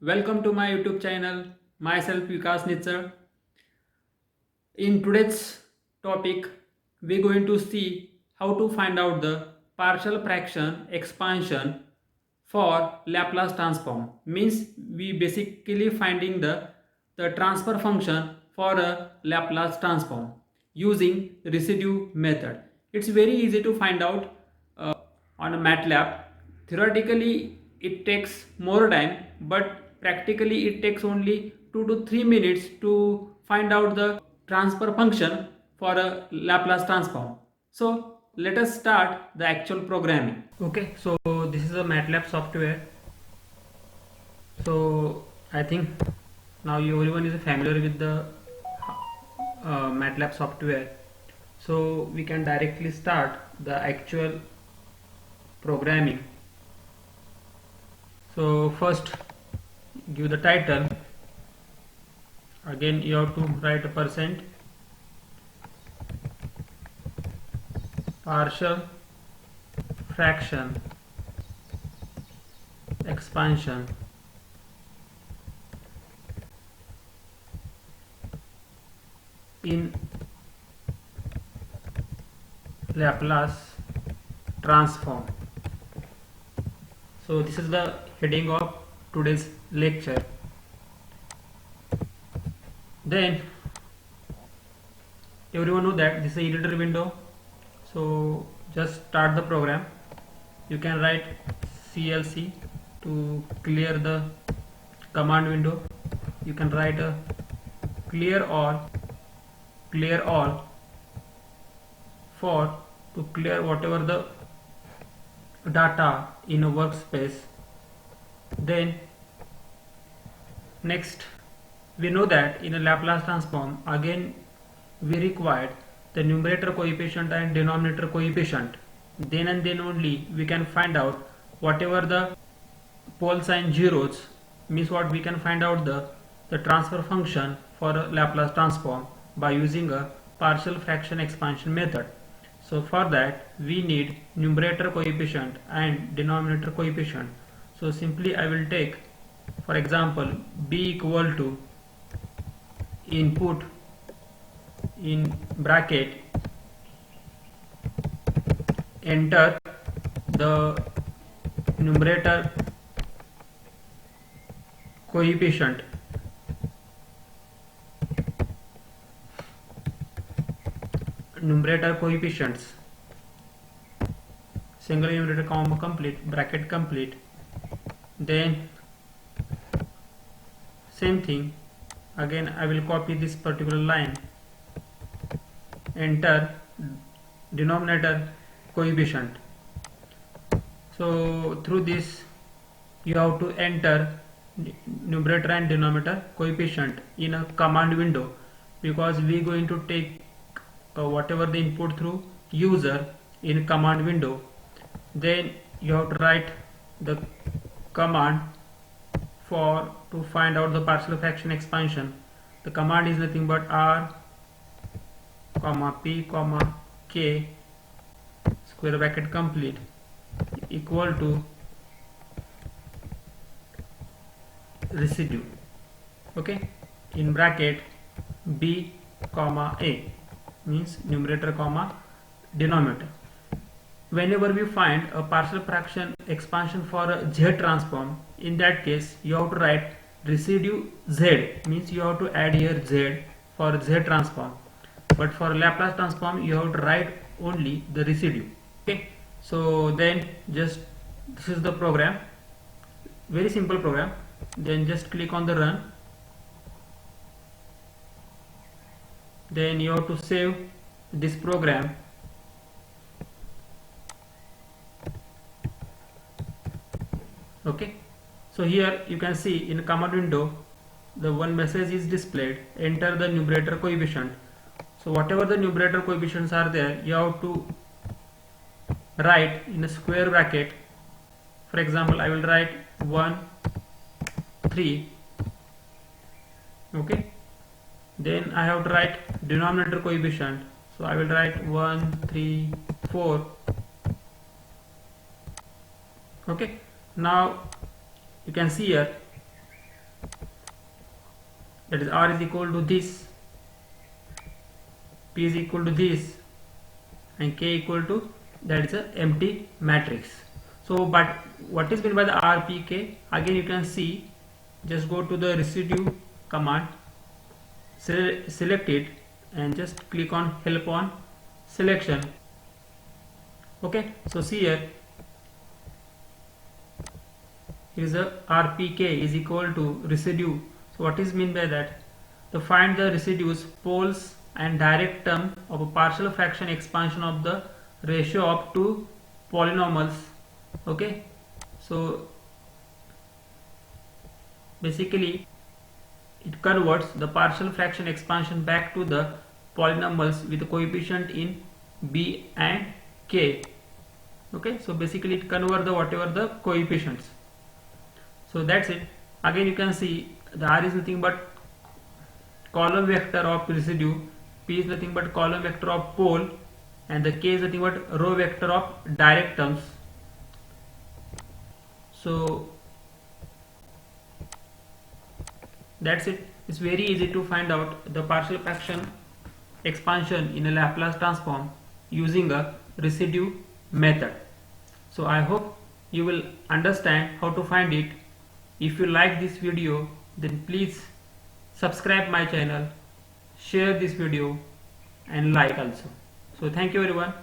Welcome to my YouTube channel. Myself Vikas Nitsar. In today's topic, we're going to see how to find out the partial fraction expansion for Laplace transform. Means we basically finding the transfer function for a Laplace transform using residue method. It's very easy to find out on a MATLAB. Theoretically, it takes more time, but practically it takes only 2 to 3 minutes to find out the transfer function for a Laplace transform. So let us start the actual programming. Okay, so this is a MATLAB software. So I think now everyone is familiar with the MATLAB software. So we can directly start the actual programming. So first give the title. Again you have to write a percent partial fraction expansion in Laplace transform. So this is the heading of today's lecture. Then everyone know that this is a editor window. So just start the program. You can write CLC to clear the command window. You can write a clear all for to clear whatever the data in a workspace. Then next we know that in a Laplace transform again we required the numerator coefficient and denominator coefficient. Then and then only we can find out whatever the pole sign zeros means what we can find out the transfer function for a Laplace transform by using a partial fraction expansion method. So for that we need numerator coefficient and denominator coefficient. So simply I will take for example b equal to input in bracket, enter the numerator coefficient, numerator coefficients, single numerator comma complete, bracket complete. Then same thing again I will copy this particular line, enter denominator coefficient. So through this you have to enter numerator and denominator coefficient in a command window, because we are going to take whatever the input through user in command window. Then you have to write the command for to find out the partial fraction expansion. The command is nothing but r comma p comma k square bracket complete equal to residue, okay, in bracket b comma a means numerator comma denominator. Whenever we find a partial fraction expansion for a z transform, in that case you have to write residue z, means you have to add here z for z transform, but for Laplace transform you have to write only the residue. Okay, so then just this is the program, very simple program. Then just click on the run. Then you have to save this program. Okay, so here you can see in command window the one message is displayed, enter the numerator coefficient. So whatever the numerator coefficients are there, you have to write in a square bracket. For example I will write 1 3, okay. Then I have to write denominator coefficient, so I will write 1 3 4, okay. Now you can see here that is R is equal to this, P is equal to this, and K equal to, that is a empty matrix. So but what is meant by the RPK? Again you can see, just go to the residue command, select it and just click on help on selection. Okay, so see here is a RPK is equal to residue. So what is mean by that? To find the residues, poles and direct term of a partial fraction expansion of the ratio of two polynomials. Okay, so basically it converts the partial fraction expansion back to the polynomials with a coefficient in B and K. Okay, so basically it converts the whatever the coefficients. So that's it. Again you can see the R is nothing but column vector of residue, P is nothing but column vector of pole, and the K is nothing but row vector of direct terms. So that's it. It's very easy to find out the partial fraction expansion in a Laplace transform using a residue method. So I hope you will understand how to find it. If you like this video, then please subscribe my channel, share this video and like also. So thank you everyone.